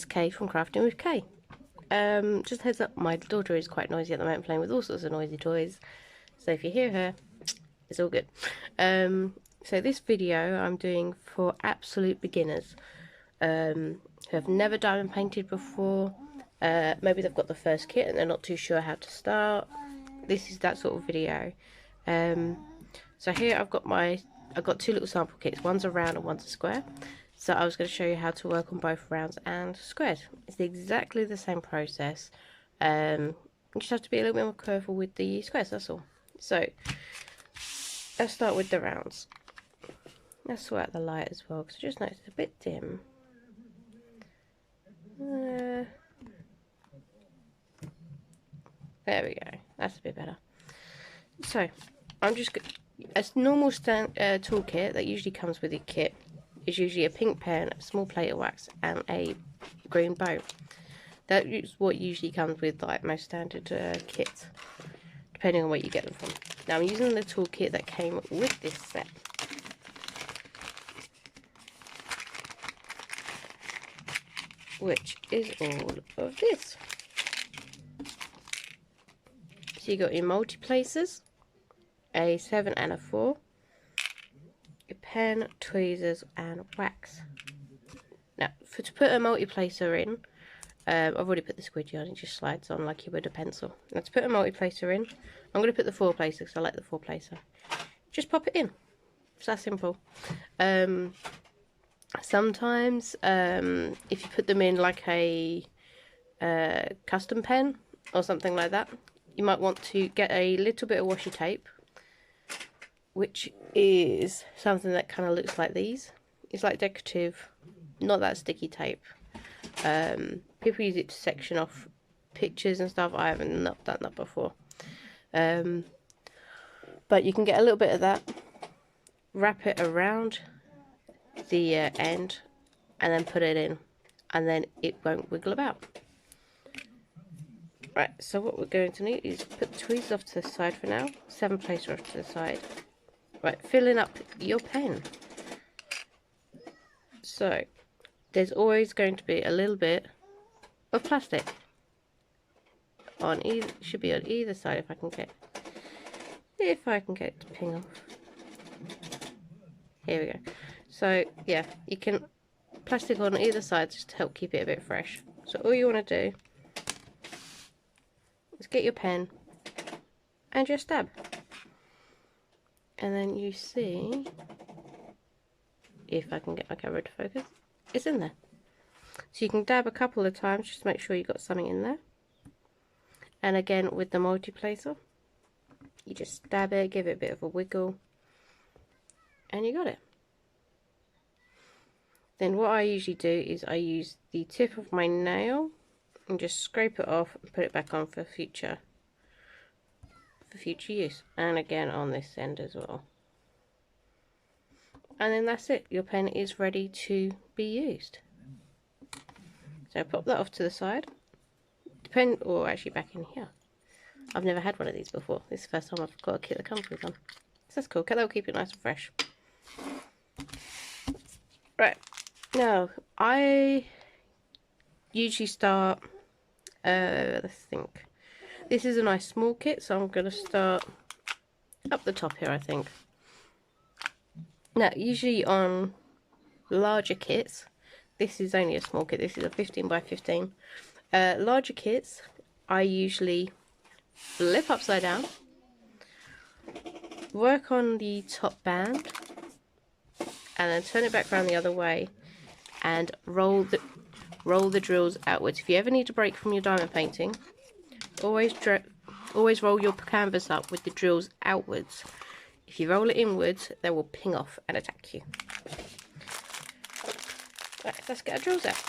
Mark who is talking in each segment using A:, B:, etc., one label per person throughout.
A: it's Kay from Crafting with Kay. Just heads up, my daughter is quite noisy at the moment, playing with all sorts of noisy toys. So if you hear her, it's all good. So this video I'm doing for absolute beginners who have never diamond painted before. Maybe they've got the first kit and they're not too sure how to start. This is that sort of video. So here I've got two little sample kits. One's a round and one's a square. So I was going to show you how to work on both rounds and squares. It's exactly the same process. You just have to be a little bit more careful with the squares, that's all. So let's start with the rounds. Let's sort out the light as well, because I just noticed it's a bit dim. There we go. That's a bit better. So I'm just a normal toolkit that usually comes with your kit is usually a pink pen, a small plate of wax, and a green bow. That is what usually comes with like most standard kits, depending on where you get them from. Now I'm using the toolkit that came with this set. Which is all of this. So you got your multi-placers, a 7 and a 4, your pen, tweezers and wax. Now to put a multi-placer in, I've already put the squidgy on, it just slides on like you would a pencil. Now to put a multi-placer in, I'm going to put the 4-placer because I like the 4-placer. Just pop it in. It's that simple. Sometimes if you put them in like a custom pen or something like that, you might want to get a little bit of washi tape, which is something that kind of looks like these. It's like decorative, not that sticky tape. People use it to section off pictures and stuff. I haven't done that before. But you can get a little bit of that, wrap it around the end, and then put it in, and then it won't wiggle about. Right, so what we're going to need is put the tweezers off to the side for now, 7-placer off to the side. Right, filling up your pen. So there's always going to be a little bit of plastic on either, should be on either side if I can get it to ping off. Here we go. So yeah, you can plastic on either side just to help keep it a bit fresh. So all you want to do is get your pen and just dab, and then you see, if I can get my camera to focus, it's in there. So you can dab a couple of times just to make sure you got something in there. And again with the multi-placer, you just dab it, give it a bit of a wiggle, and you got it. Then what I usually do is I use the tip of my nail and just scrape it off and put it back on for future use. And again on this end as well. And then that's it. Your pen is ready to be used. So pop that off to the side. Or actually back in here. I've never had one of these before. This is the first time I've got a kit that comes with one. So that's cool. That'll keep it nice and fresh. Right. Now, I usually start, let's think. This is a nice small kit, so I'm going to start up the top here, I think. Now, usually on larger kits, this is only a small kit, this is a 15 by 15. Larger kits, I usually flip upside down, work on the top band, and then turn it back around the other way and roll the drills outwards. If you ever need to break from your diamond painting, always roll your canvas up with the drills outwards. If you roll it inwards, they will ping off and attack you. Right, let's get our drills out.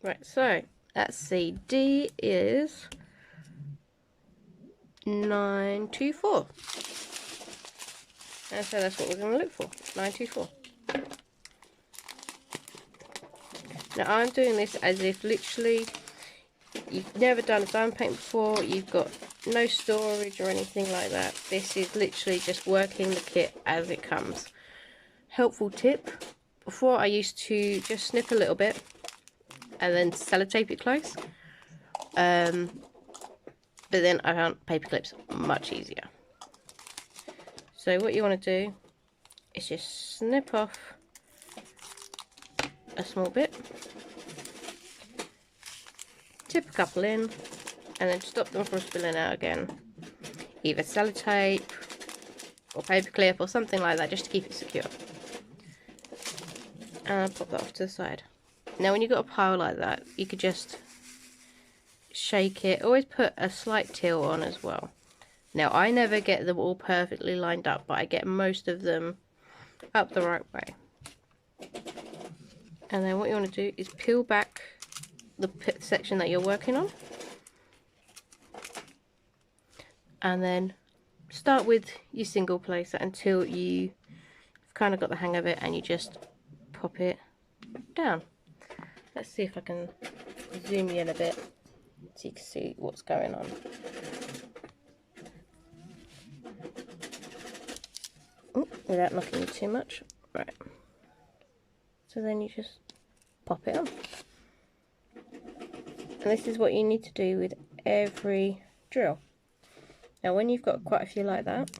A: Right, so let's see, D is 924. And so that's what we're going to look for, 924. Now I'm doing this as if literally you've never done a diamond paint before, you've got no storage or anything like that. This is literally just working the kit as it comes. helpful tip. Before I used to just snip a little bit and then sellotape it close. But then I found paper clips much easier. So what you want to do is just snip off a small bit, tip a couple in, and then stop them from spilling out again. Either sellotape or paper clip or something like that, just to keep it secure. And I'll pop that off to the side. Now when you've got a pile like that, you could just shake it. Always put a slight tilt on as well. Now I never get them all perfectly lined up, but I get most of them up the right way. And then what you want to do is peel back the section that you're working on. And then start with your single placer until you've kind of got the hang of it, and you just pop it down. Let's see if I can zoom in a bit so you can see what's going on. Ooh, without knocking you too much. Right. So then you just pop it on. And this is what you need to do with every drill. Now when you've got quite a few like that,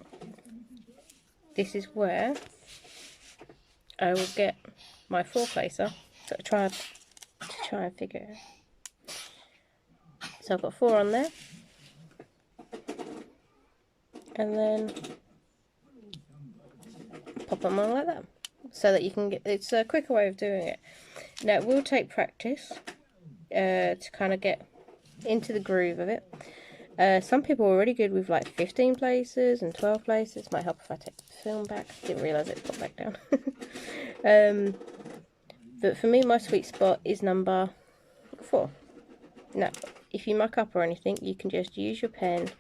A: this is where I will get my 4 placer to try and figure it out. So I've got 4 on there, and then pop them on like that, so that you can get, it's a quicker way of doing it. Now it will take practice to kind of get into the groove of it. Some people are really good with like 15 places and 12 places. Might help if I take the film back. Didn't realise it popped back down. But for me, my sweet spot is number 4. Now, if you muck up or anything, you can just use your pen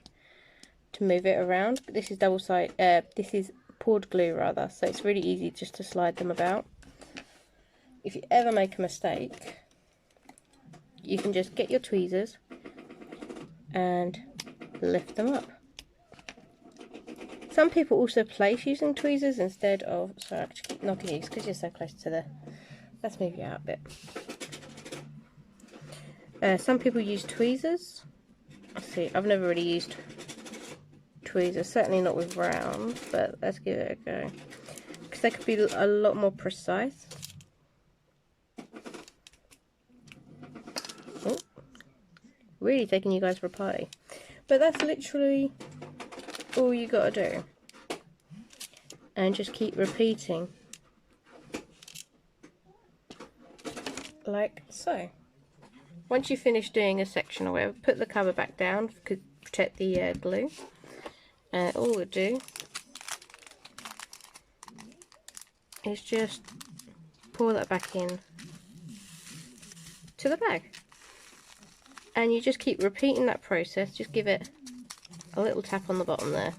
A: to move it around. This is this is poured glue rather, so it's really easy just to slide them about. If you ever make a mistake, you can just get your tweezers and lift them up. Some people also place using tweezers instead of, sorry, I just keep knocking you because you're so close to the, let's move you out a bit. Some people use tweezers. Let's see, I've never really used tweezers, certainly not with round, but let's give it a go, because they could be a lot more precise. Oh, really taking you guys for a party. But that's literally all you gotta do, and just keep repeating like so. Once you finish doing a section or whatever, put the cover back down to protect the glue, and all we'll do is just pour that back in to the bag. And you just keep repeating that process. Just give it a little tap on the bottom there.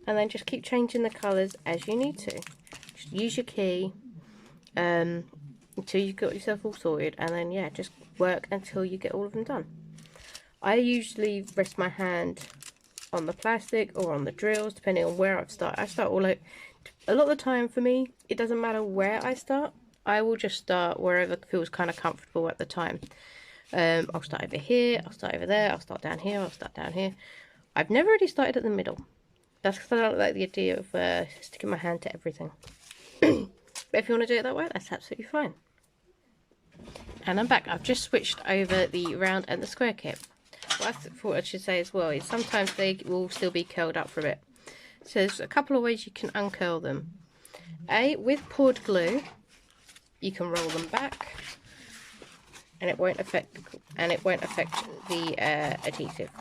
A: And then just keep changing the colours as you need to. Just use your key until you've got yourself all sorted. And then, yeah, just work until you get all of them done. I usually rest my hand on the plastic or on the drills, depending on where I've started. I start all out. A lot of the time for me, it doesn't matter where I start. I will just start wherever feels kind of comfortable at the time. I'll start over here, I'll start over there, I'll start down here, I'll start down here. I've never really started at the middle. That's because I don't like the idea of sticking my hand to everything. But if you want to do it that way, that's absolutely fine. And I'm back. I've just switched over the round and the square kit. What I thought I should say as well is sometimes they will still be curled up for a bit. So there's a couple of ways you can uncurl them. With poured glue, you can roll them back, and it won't affect the adhesive.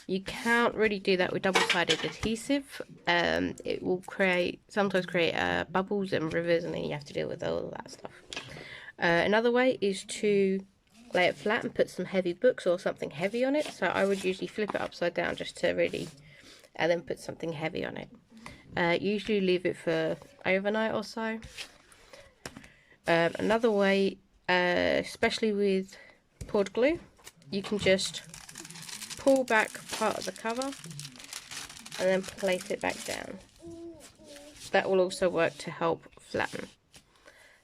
A: You can't really do that with double-sided adhesive. It will sometimes create bubbles and rivers, and then you have to deal with all of that stuff. Another way is to lay it flat and put some heavy books or something heavy on it. So I would usually flip it upside down just to really, and then put something heavy on it. Usually leave it for overnight or so. Another way, especially with poured glue, you can just pull back part of the cover and then place it back down. That will also work to help flatten.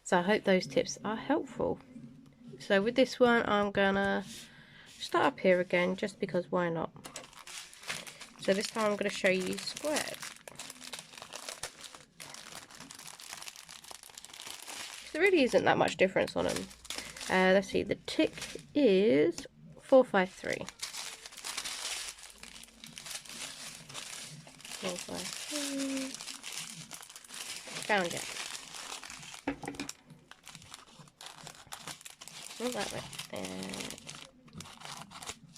A: So I hope those tips are helpful. So with this one, I'm gonna start up here again, just because why not? So this time I'm going to show you squares. There really isn't that much difference on them. Let's see, the tick is 453. 453. Found it. Not that way. And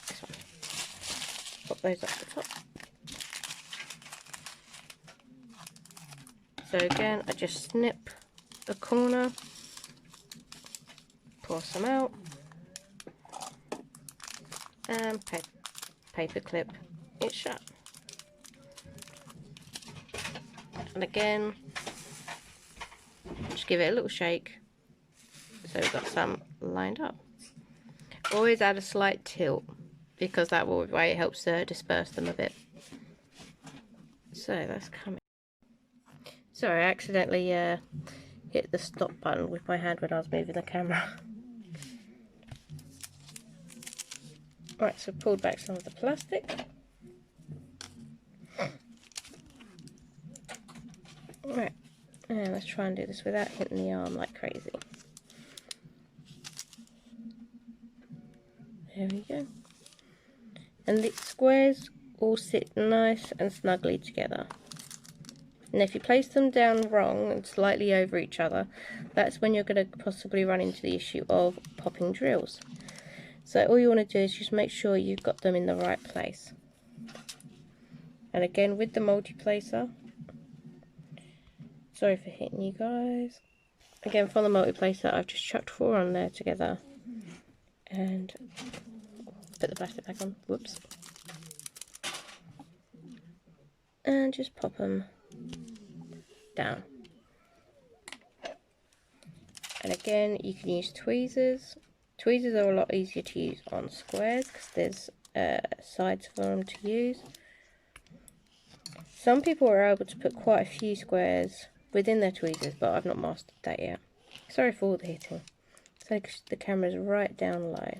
A: this one. Pop those up the top. So again, I just snip a corner, pour some out, and paper clip it shut. And again, just give it a little shake so we've got some lined up. Always add a slight tilt, because that way it helps disperse them a bit. So that's coming. Sorry, I accidentally hit the stop button with my hand when I was moving the camera. Right, so pulled back some of the plastic. Right, and let's try and do this without hitting the arm like crazy. There we go. And the squares all sit nice and snugly together. And if you place them down wrong and slightly over each other, that's when you're going to possibly run into the issue of popping drills. So all you want to do is just make sure you've got them in the right place. And again, with the multi-placer, sorry for hitting you guys. Again, for the multi-placer, I've just chucked 4 on there together. And put the plastic back on. Whoops. And just pop them down. And again, you can use tweezers. Tweezers are a lot easier to use on squares because there's sides for them to use. Some people are able to put quite a few squares within their tweezers, but I've not mastered that yet. Sorry for all the hitting. So the camera's right down low.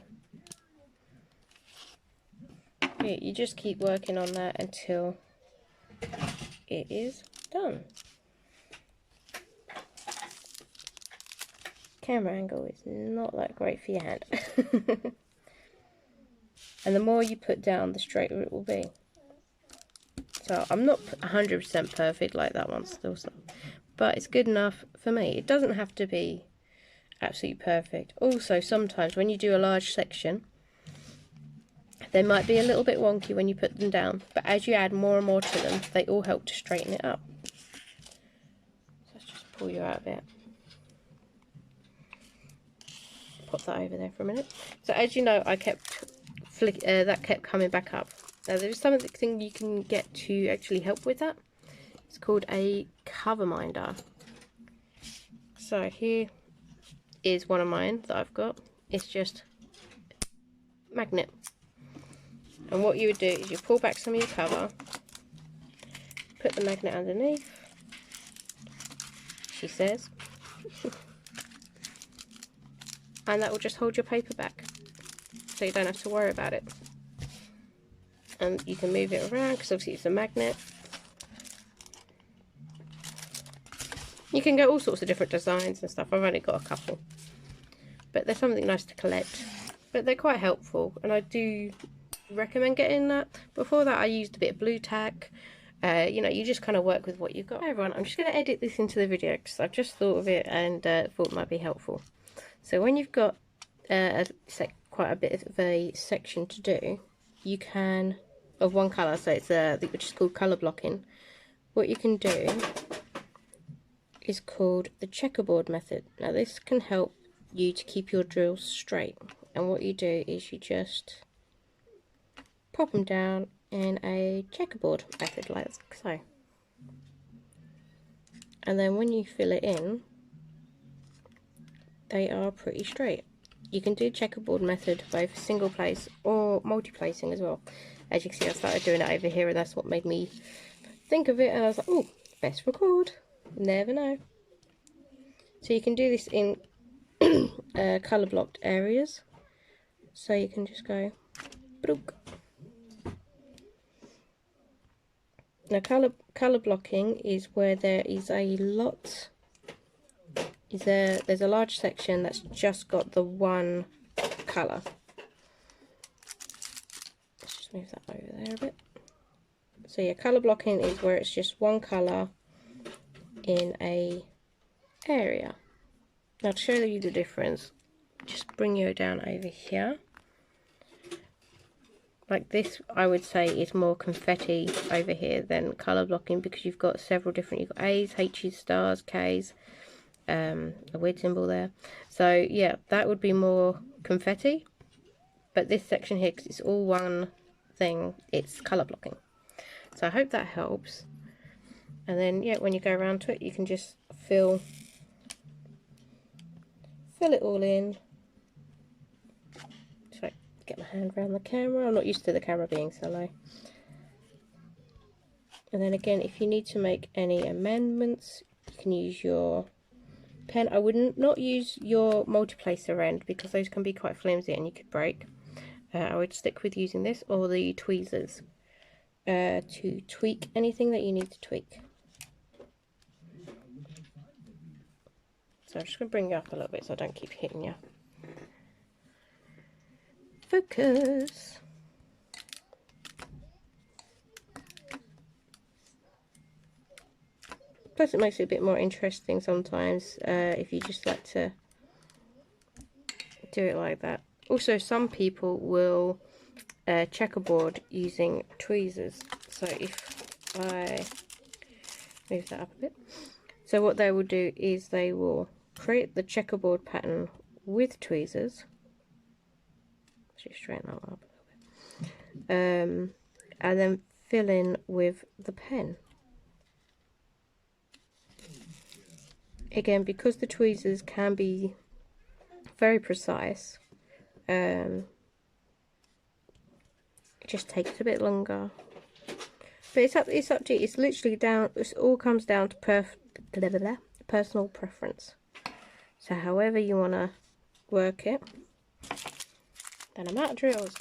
A: Yeah, you just keep working on that until it is done. Camera angle is not that great for your hand. And the more you put down, the straighter it will be. So I'm not 100% perfect like that one still, but it's good enough for me. It doesn't have to be absolutely perfect. Also, sometimes when you do a large section, they might be a little bit wonky when you put them down, but as you add more and more to them, they all help to straighten it up. So let's just pull you out a bit. Pop that over there for a minute. So as you know, I kept that kept coming back up. Now there's something you can get to actually help with that. It's called a cover minder. So here is one of mine that I've got. It's just magnet. And what you would do is you pull back some of your cover, put the magnet underneath, she says, and that will just hold your paper back, so you don't have to worry about it. And you can move it around because obviously it's a magnet. You can get all sorts of different designs and stuff. I've only got a couple, but they're something nice to collect. But they're quite helpful, and I do recommend getting that. Before that, I used a bit of blue tack. You know, you just kind of work with what you've got. Hi everyone, I'm just going to edit this into the video because I've just thought of it and thought it might be helpful. So when you've got quite a bit of a section to do, you can, of one colour, so it's which is called colour blocking. What you can do is called the checkerboard method. Now this can help you to keep your drills straight, and what you do is you just pop them down in a checkerboard method like so, and then when you fill it in, they are pretty straight. You can do checkerboard method both single place or multi-placing as well. As you can see, I started doing it over here, and that's what made me think of it. And I was like, oh, best record. Never know. So you can do this in colour blocked areas. So you can just go brook. Now colour blocking is where there is a lot. There's a large section that's just got the one colour. Let's just move that over there a bit. So yeah, colour blocking is where it's just one colour in a area. Now to show you the difference, just bring you down over here. Like this, I would say is more confetti over here than colour blocking, because you've got several different, you've got A's, H's, stars, K's, a weird symbol there. So yeah, that would be more confetti, but this section here, because it's all one thing, it's colour blocking. So I hope that helps. And then yeah, when you go around to it, you can just fill it all in. Get my hand around the camera. I'm not used to the camera being so low. And then again, if you need to make any amendments, you can use your pen. I would not use your multiplacer end, because those can be quite flimsy and you could break. I would stick with using this or the tweezers to tweak anything that you need to tweak. So I'm just going to bring you up a little bit so I don't keep hitting you. Focus. Plus it makes it a bit more interesting sometimes if you just like to do it like that. Also, some people will checkerboard using tweezers. So if I move that up a bit, so what they will do is they will create the checkerboard pattern with tweezers. Just straighten that one up a little bit. And then fill in with the pen. Again, because the tweezers can be very precise, it just takes a bit longer. But it's up to you. It's literally down. It all comes down to personal preference. So however you want to work it. Then I'm out of drills.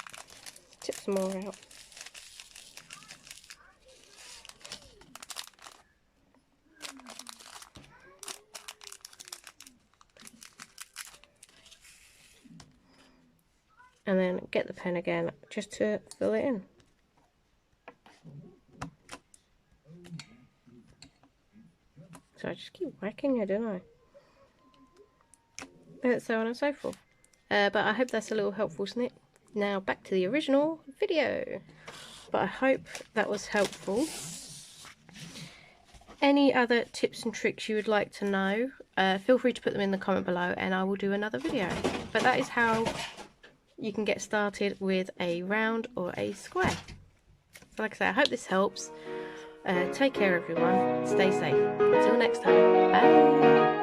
A: Tip some more out. And then get the pen again just to fill it in. So I just keep whacking it, don't I? And so on and so forth. But I hope that's a little helpful snip. Now back to the original video. But I hope that was helpful. Any other tips and tricks you would like to know, feel free to put them in the comment below and I will do another video. But that is how you can get started with a round or a square. So like I say, I hope this helps. Take care everyone. Stay safe. Until next time. Bye.